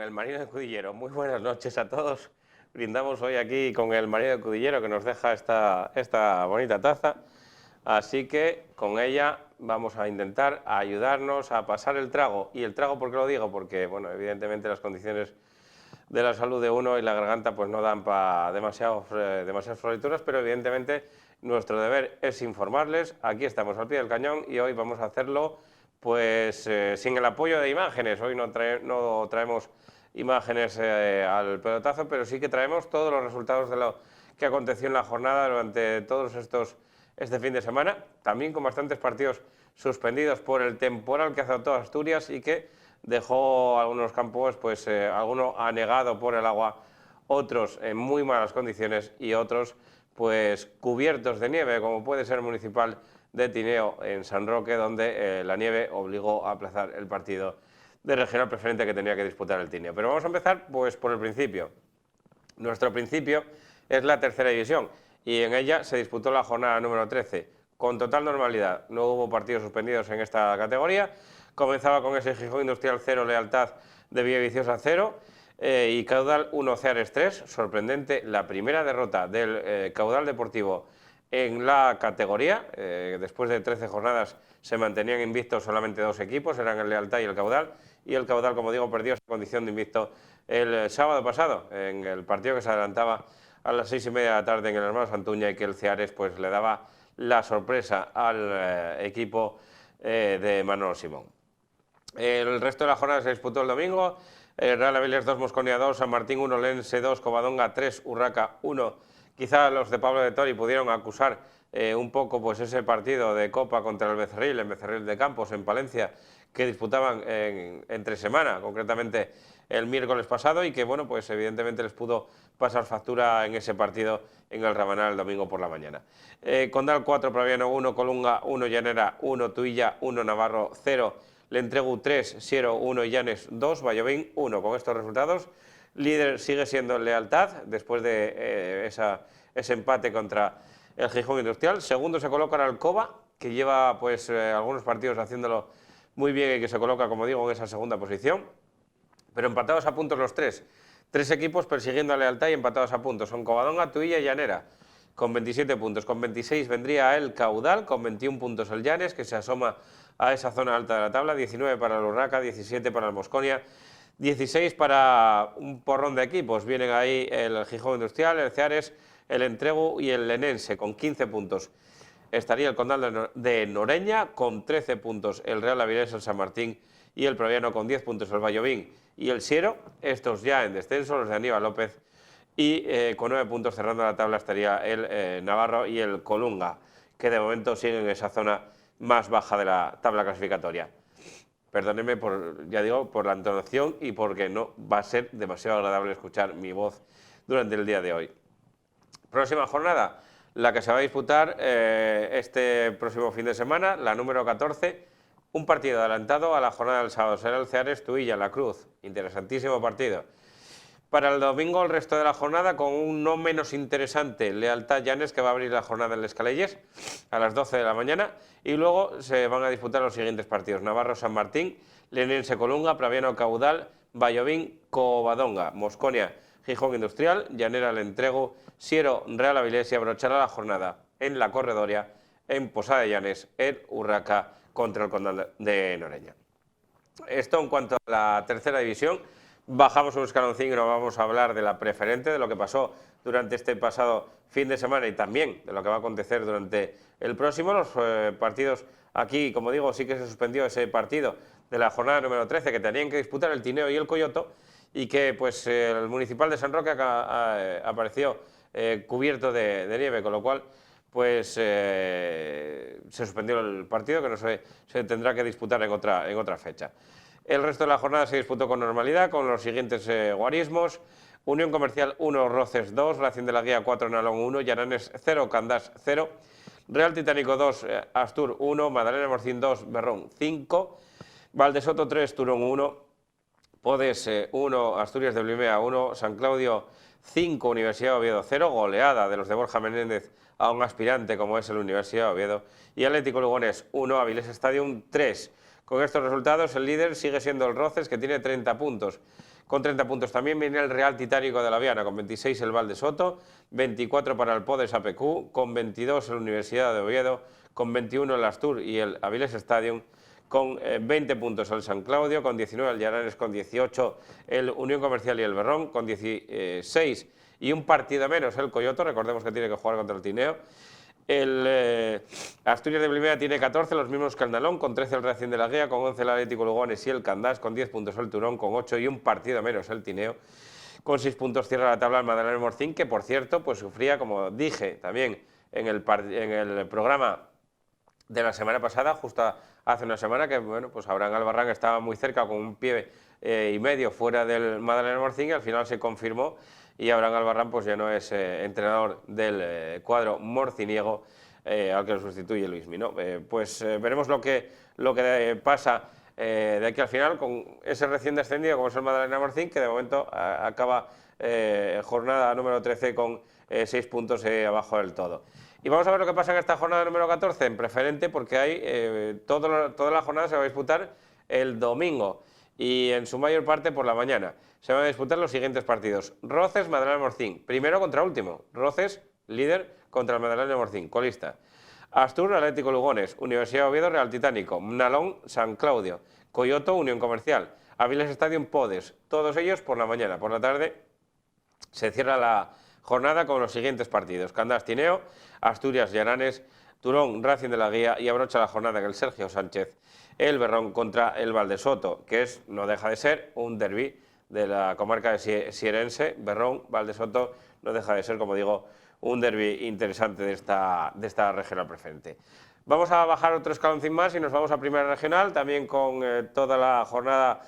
el Marino de Cudillero. Muy buenas noches a todos. Brindamos hoy aquí con el Marino de Cudillero que nos deja esta bonita taza. Así que con ella vamos a intentar ayudarnos a pasar el trago. ¿Y el trago por qué lo digo? Porque, bueno, evidentemente las condiciones de la salud de uno y la garganta pues no dan para demasiadas florituras, pero evidentemente nuestro deber es informarles. Aquí estamos al pie del cañón y hoy vamos a hacerlo pues sin el apoyo de imágenes. Hoy no traemos imágenes al pelotazo, pero sí que traemos todos los resultados de lo que aconteció en la jornada durante este fin de semana, también con bastantes partidos suspendidos por el temporal que azotó Asturias y que dejó algunos campos, pues alguno anegado por el agua, otros en muy malas condiciones y otros pues cubiertos de nieve, como puede ser el Municipal de Tineo en San Roque, donde la nieve obligó a aplazar el partido de regional preferente que tenía que disputar el Tineo. Pero vamos a empezar pues por el principio. Nuestro principio es la tercera división y en ella se disputó la jornada número 13 con total normalidad. No hubo partidos suspendidos en esta categoría. Comenzaba con ese Gijón Industrial 0, Lealtad de Villaviciosa 0 y Caudal 1, Ceares 3. Sorprendente la primera derrota del Caudal Deportivo en la categoría. Después de 13 jornadas se mantenían invictos solamente dos equipos, eran el Lealtad y el Caudal. Y el Caudal, como digo, perdió su condición de invicto el sábado pasado, en el partido que se adelantaba a las 6:30 de la tarde en el Hermano Santuña y que el Ceares pues, le daba la sorpresa al equipo de Manolo Simón. El resto de la jornada se disputó el domingo. Real Avilés 2, Mosconia 2, San Martín 1, Lense 2, Covadonga 3, Urraca 1. Quizá los de Pablo de Tori pudieron acusar un poco pues, ese partido de Copa contra el Becerril de Campos en Palencia, que disputaban entre semana, concretamente el miércoles pasado, y que, bueno, pues evidentemente les pudo pasar factura en ese partido en el Rabanal el domingo por la mañana. Condal 4, Praviano 1, Colunga 1, Llanera 1, Tuilla 1, Navarro 0, Lentregu 3, Siero 1, Llanes 2, Vallovín 1. Con estos resultados, líder sigue siendo Lealtad, después de ese empate contra el Gijón Industrial. Segundo se coloca el Alcoba, que lleva pues algunos partidos haciéndolo muy bien y que se coloca, como digo, en esa segunda posición. Pero empatados a puntos los tres. Tres equipos persiguiendo a Lealtad y empatados a puntos. Son Covadonga, Tuilla y Llanera, con 27 puntos. Con 26 vendría el Caudal, con 21 puntos el Llanes, que se asoma a esa zona alta de la tabla. 19 para el Urraca, 17 para el Mosconia, 16 para un porrón de equipos. Vienen ahí el Gijón Industrial, el Ceares, el Entregu y el Lenense, con 15 puntos. Estaría el Condal de Noreña, con 13 puntos el Real Avilés, el San Martín y el Praviano, con 10 puntos el Vallovín y el Siero, estos ya en descenso, los de Aníbal López, y con 9 puntos cerrando la tabla estaría el Navarro y el Colunga, que de momento siguen en esa zona más baja de la tabla clasificatoria. Perdónenme ya digo, por la entonación y porque no va a ser demasiado agradable escuchar mi voz durante el día de hoy. Próxima jornada, la que se va a disputar este próximo fin de semana, la número 14, un partido adelantado a la jornada del sábado. Será el Ceares Tuilla, La Cruz. Interesantísimo partido. Para el domingo, el resto de la jornada, con un no menos interesante Lealtad Llanes, que va a abrir la jornada en Escalelles a las 12 de la mañana. Y luego se van a disputar los siguientes partidos: Navarro San Martín, Lenense Colunga, Praviano Caudal, Vallovín Covadonga, Mosconia Gijón Industrial, Llanera Lentregu, Siero Real Avilés, y abrochará la jornada en la Corredoria, en Posada de Llanes, en Urraca, contra el Condal de Noreña. Esto en cuanto a la tercera división. Bajamos un escaloncín y nos vamos a hablar de la preferente, de lo que pasó durante este pasado fin de semana y también de lo que va a acontecer durante el próximo. Los partidos aquí, como digo, sí que se suspendió ese partido de la jornada número 13 que tenían que disputar el Tineo y el Coyoto, y que pues el Municipal de San Roque apareció cubierto de nieve, con lo cual pues se suspendió el partido, que no se tendrá que disputar en otra fecha. El resto de la jornada se disputó con normalidad, con los siguientes guarismos: Unión Comercial 1, Roces 2, Racing de la Guía 4, Nalón 1, Llananes 0, Candás 0, Real Titánico 2, Astur 1, Madalena Morcín 2, Berrón 5, Valdesoto 3, Turón 1, Podes 1, Asturias de Blimea 1, San Claudio 5, Universidad de Oviedo 0, goleada de los de Borja Menéndez a un aspirante como es el Universidad de Oviedo, y Atlético Lugones 1, Avilés Stadium 3. Con estos resultados el líder sigue siendo el Roces, que tiene 30 puntos. con 30 puntos. También viene el Real Titánico de la Viana, con 26 el Valdesoto, 24 para el Podes APQ, con 22 la Universidad de Oviedo, con 21 el Astur y el Avilés Stadium, con 20 puntos el San Claudio, con 19 el Llaranes, con 18 el Unión Comercial y el Berrón, con 16 y un partido menos el Coyoto, recordemos que tiene que jugar contra el Tineo. El Asturias de Primera tiene 14, los mismos que el Nalón, con 13 el Racing de la Guía, con 11 el Atlético Lugones y el Candás, con 10 puntos el Turón, con 8 y un partido menos el Tineo. Con 6 puntos cierra la tabla el Magdalena Morcín, que por cierto pues sufría, como dije también en el programa de la semana pasada, justo hace una semana, que bueno, pues Abraham Albarrán estaba muy cerca con un pie y medio fuera del Magdalena Morcín, y al final se confirmó y Abraham Albarrán pues ya no es entrenador del cuadro morciniego, al que lo sustituye Luismi, ¿no? Veremos lo que pasa de aquí al final con ese recién descendido como es el Magdalena Morcín, que de momento acaba jornada número 13 con 6 puntos abajo del todo. Y vamos a ver lo que pasa en esta jornada número 14 en preferente, porque hay toda la jornada se va a disputar el domingo y en su mayor parte por la mañana. Se van a disputar los siguientes partidos: Roces, Magdalena Morcín, primero contra último. Roces, líder, contra el Magdalena Morcín, colista. Astur, Atlético Lugones, Universidad de Oviedo, Real Titánico, Nalón, San Claudio, Coyoto, Unión Comercial, Avilés Stadium, Podes, todos ellos por la mañana. Por la tarde se cierra la jornada con los siguientes partidos: Candás, Tineo, Asturias, Llaranes, Turón, Racing de la Guía, y abrocha la jornada en el Sergio Sánchez el Berrón contra el Valdesoto, que no deja de ser un derbi de la comarca de Sierense. Berrón, Valdesoto, no deja de ser, como digo, un derbi interesante de esta regional preferente. Vamos a bajar otro escaloncín más y nos vamos a primera regional, también con toda la jornada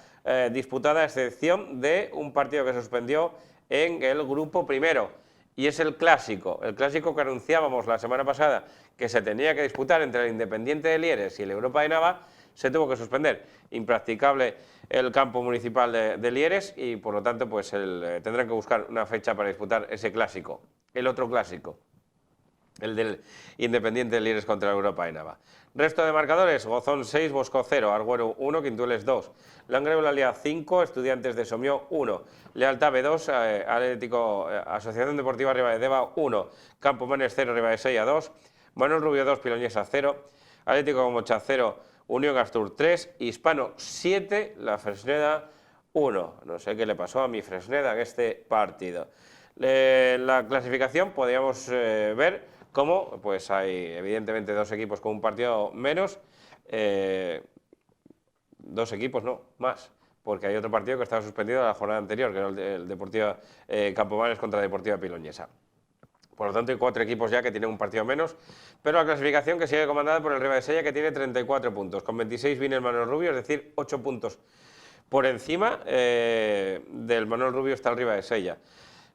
disputada, a excepción de un partido que se suspendió en el grupo primero, y es el clásico que anunciábamos la semana pasada que se tenía que disputar entre el Independiente de Lieres y el Europa de Nava. Se tuvo que suspender, impracticable el campo municipal de Lieres, y por lo tanto pues tendrán que buscar una fecha para disputar ese clásico, el otro clásico, el del Independiente de Lieres contra la Europa de Nava. Resto de marcadores: Gozón 6, Bosco 0, Arguero 1, Quintueles 2, Langreo Lalia 5, Estudiantes de Somió 1, Lealtad B2, Asociación Deportiva Ribadedeva 1, Campomanes 0, Ribadesella 2, Manuel Rubio 2, Piloñesa 0, Atlético Comocha 0, Unión Astur 3, Hispano 7, La Fresneda 1. No sé qué le pasó a mi Fresneda en este partido. La clasificación podríamos ver cómo pues hay evidentemente dos equipos con un partido menos, dos equipos no, más, porque hay otro partido que estaba suspendido la jornada anterior, que era el Deportivo Campomanes contra Deportiva Piloñesa. Por lo tanto, hay 4 equipos ya que tienen un partido menos, pero la clasificación que sigue comandada por el Ribadesella, que tiene 34 puntos. Con 26 viene el Manuel Rubio, es decir, 8 puntos por encima del Manuel Rubio está el Ribadesella.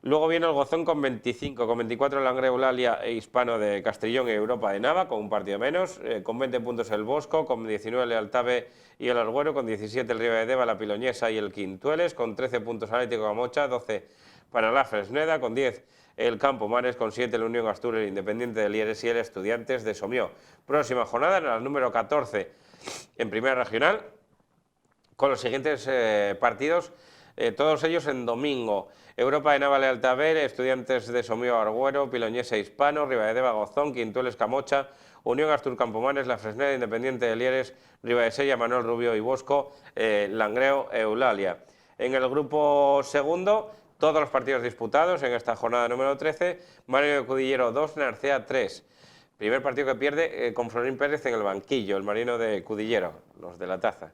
Luego viene el Gozón con 25, con 24 el Langreo Eulalia e Hispano de Castrillón y Europa de Nava, con un partido menos, con 20 puntos el Bosco, con 19 el Lealtave y el Arguero, con 17 el Ribadedeva, la Piloñesa y el Quintueles, con 13 puntos Atlético Camocha, 12 para la Fresneda, con 10 el Campomanes, con 7 el Unión Astur, el Independiente de Lieres y el Estudiantes de Somió. Próxima jornada, en la número 14 en primera regional, con los siguientes partidos, todos ellos en domingo: Europa de Nava, Lealtad, Estudiantes de Somió, Arguero, Piloñesa, Hispano, Ribadedeva, Gozón, Quintueles, Camocha, Unión Astur, Campomanes, La Fresneda, Independiente de Lieres, Ribadesella, Manuel Rubio y Bosco, Langreo, Eulalia. En el grupo segundo, todos los partidos disputados en esta jornada número 13, Marino de Cudillero 2, Narcea 3. Primer partido que pierde con Florín Pérez en el banquillo, el Marino de Cudillero, los de la taza,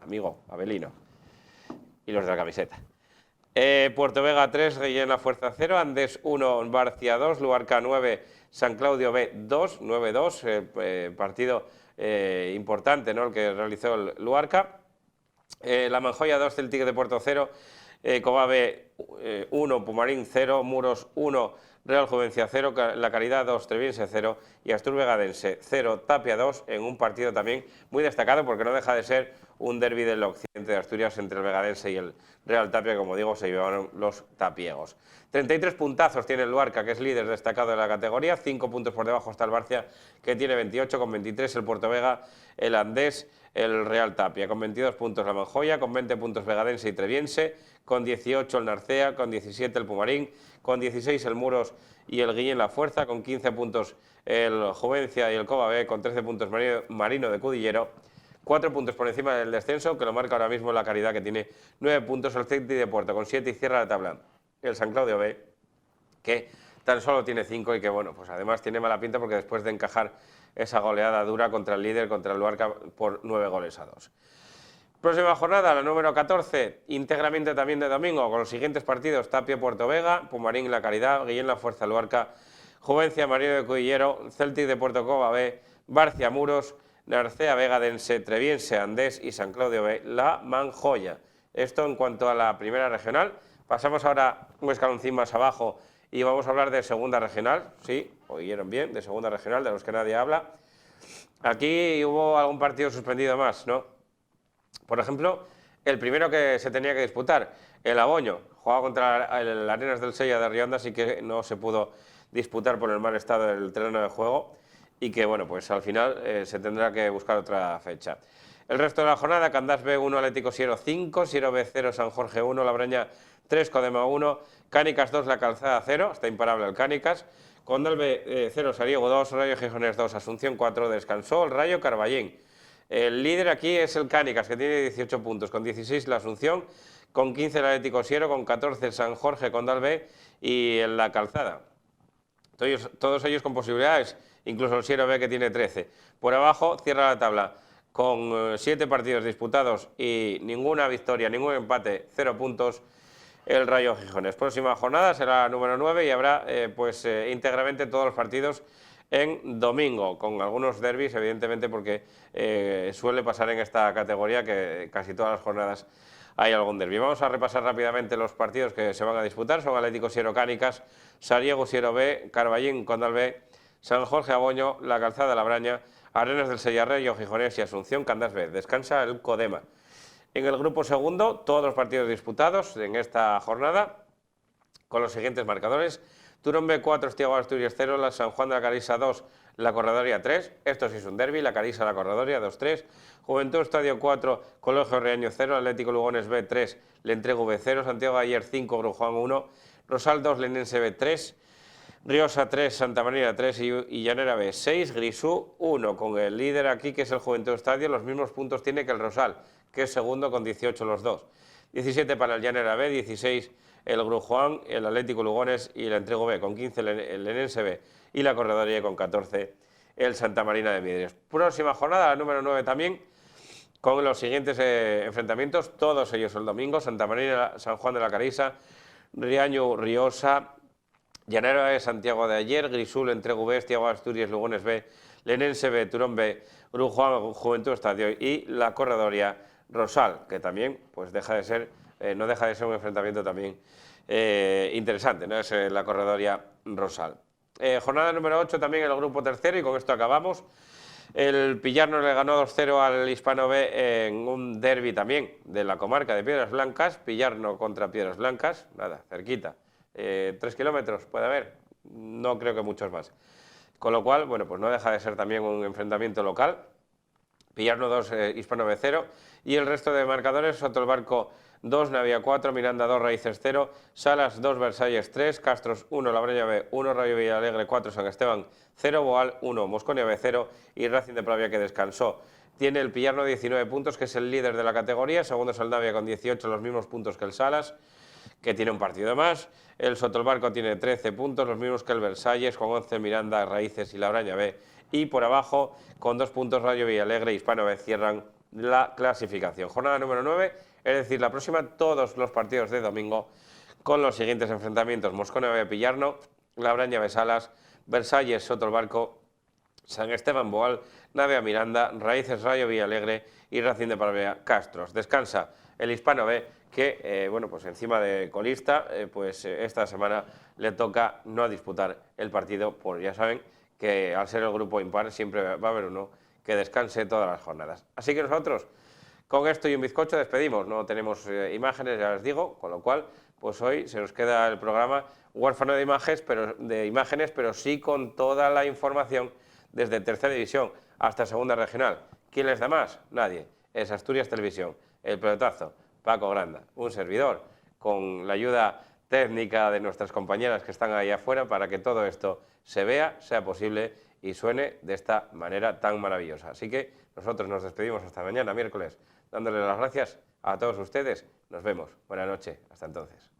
amigo Abelino, y los de la camiseta. Puerto Vega 3, Guillena Fuerza 0, Andes 1, Barcia 2, Luarca 9, San Claudio B 2, 9-2, partido importante, ¿no?, el que realizó el Luarca. La Manjoya 2, Celtic de Puerto 0, Cobave 1, Pumarín 0, Muros 1, Real Juvencia 0, La Caridad 2, Treviense 0 y Astur Vegadense 0, Tapia 2, en un partido también muy destacado porque no deja de ser un derbi del occidente de Asturias entre el Vegadense y el Real Tapia, que como digo, se llevaron los tapiegos. 33 puntazos tiene el Luarca, que es líder destacado de la categoría, 5 puntos por debajo está el Barcia, que tiene 28, con 23 el Puerto Vega, el Andés, el Real Tapia, con 22 puntos la Manjoya, con 20 puntos Vegadense y Treviense, con 18 el Narcea, con 17 el Pumarín, con 16 el Muros y el Guillén La Fuerza, con 15 puntos el Juvencia y el Cova B, con 13 puntos Marino de Cudillero, 4 puntos por encima del descenso, que lo marca ahora mismo la Caridad, que tiene 9 puntos, el Celti de Puerto con 7 y cierra la tabla el San Claudio B, que tan solo tiene 5 y que, bueno, pues además tiene mala pinta porque después de encajar esa goleada dura contra el líder, contra el Luarca, por 9-2. Próxima jornada, la número 14, íntegramente también de domingo, con los siguientes partidos: Tapia, Puerto Vega, Pumarín, La Caridad, Guillén, La Fuerza, Luarca, Juvencia, Marino de Cudillero, Celtic de Puerto Cova B, Barcia, Muros, Narcea, Vegadense, Treviense, Andés y San Claudio B, La Manjoya. Esto en cuanto a la primera regional. Pasamos ahora un escaloncín más abajo y vamos a hablar de segunda regional. Sí, oyeron bien, de segunda regional, de los que nadie habla. Aquí hubo algún partido suspendido más, ¿no? Por ejemplo, el primero que se tenía que disputar, el Aboño, jugaba contra el Arenas del Sella de Rionda, así que no se pudo disputar por el mal estado del terreno de juego y que, bueno, pues al final se tendrá que buscar otra fecha. El resto de la jornada: Candás B 1, Atlético Siero 5, Siero B 0, San Jorge 1, Labraña 3, Codema 1, Cánicas 2, La Calzada 0, está imparable el Cánicas, Condal B 0, Sariego 2, Rayo Gijones 2, Asunción 4, descansó el Rayo Carballín. El líder aquí es el Cánicas, que tiene 18 puntos, con 16 la Asunción, con 15 el Atlético Siero, con 14 el San Jorge, Condal B y el La Calzada. Todos ellos con posibilidades, incluso el Siero B, que tiene 13. Por abajo cierra la tabla con 7 partidos disputados y ninguna victoria, ningún empate, 0 puntos, el Rayo Gijones. Próxima jornada será la número 9 y habrá íntegramente todos los partidos en domingo, con algunos derbis, evidentemente, porque suele pasar en esta categoría que casi todas las jornadas hay algún derbi. Vamos a repasar rápidamente los partidos que se van a disputar. Son Atlético Siero Cánicas, Sariego Siero B, Carballín Condal B, San Jorge Aboño, La Calzada Labraña, Arenas del Sella, Rayo Gijones y Asunción Candás B. Descansa el Codema. En el grupo segundo, todos los partidos disputados en esta jornada, con los siguientes marcadores: Turón B 4, Estiago Asturias 0, la San Juan de la Carisa 2, La Corredoria 3, esto sí es un derbi, La Carisa, La Corredoria 2-3, Juventud Estadio 4, Colegio Reaño 0, Atlético Lugones B 3, Le Entrego B 0, Santiago de Ayer 5, Grujuan 1, Rosal 2, Lenense B 3, Riosa 3, Santa María 3 y Llanera B 6, Grisú 1, con el líder aquí, que es el Juventud Estadio. Los mismos puntos tiene que el Rosal, que es segundo, con 18 los dos. 17 para el Llanera B, 16 el Grujuan, el Atlético Lugones y el Entrego B, con 15 el Lenense B y la Corredoría, con 14 el Santa Marina de Midres. Próxima jornada, la número 9 también, con los siguientes enfrentamientos, todos ellos el domingo: Santa Marina, San Juan de la Carisa, Riaño, Riosa, Llanera B, Santiago de Ayer, Grisul, Entrego B, Estiago Asturias, Lugones B, Lenense B, Turón B, Grujuan, Juventud Estadio y la Corredoria Rosal, que también pues no deja de ser un enfrentamiento también interesante, ¿no? Es la Corredoria Rosal. Jornada número 8 también en el grupo tercero, y con esto acabamos. El Pillarno le ganó 2-0 al Hispano B en un derbi también de la comarca de Piedras Blancas. Pillarno contra Piedras Blancas, nada, cerquita. 3 kilómetros puede haber, no creo que muchos más. Con lo cual, bueno, pues no deja de ser también un enfrentamiento local. Pillarno 2, Hispano B 0, y el resto de marcadores: Soto el Barco 2, Navia 4, Miranda 2, Raíces 0, Salas 2, Versalles 3, Castros 1, Labraña B 1, Rayo Villalegre 4, San Esteban 0, Boal 1, Mosconia B 0 y Racing de Pravia, que descansó. Tiene el Pillarno 19 puntos, que es el líder de la categoría. Segundo es el Navia con 18, los mismos puntos que el Salas, que tiene un partido más. El Soto el Barco tiene 13 puntos, los mismos que el Versalles, con 11 Miranda, Raíces y Labraña B. Y por abajo, con 2 puntos, Rayo Villalegre y Hispano B cierran la clasificación. Jornada número 9, es decir, la próxima, todos los partidos de domingo, con los siguientes enfrentamientos: Moscona B Pillarno, Labraña B Salas, Versalles Soto el Barco, San Esteban Boal, Navia Miranda, Raíces Rayo Villalegre y Racing de Pravia Castros. Descansa el Hispano B, que bueno, pues encima de colista, esta semana le toca no disputar el partido, pues ya saben que al ser el grupo impar siempre va a haber uno que descanse todas las jornadas. Así que nosotros, Con esto y un bizcocho despedimos, no tenemos imágenes, ya les digo, con lo cual, pues hoy se nos queda el programa huérfano de imágenes, pero sí con toda la información desde Tercera División hasta Segunda Regional. ¿Quién les da más? Nadie. Es Asturias Televisión. El pelotazo, Paco Granda, un servidor, con la ayuda técnica de nuestras compañeras que están ahí afuera para que todo esto se vea, sea posible y suene de esta manera tan maravillosa. Así que nosotros nos despedimos hasta mañana, miércoles, dándole las gracias a todos ustedes. Nos vemos. Buenas noches. Hasta entonces.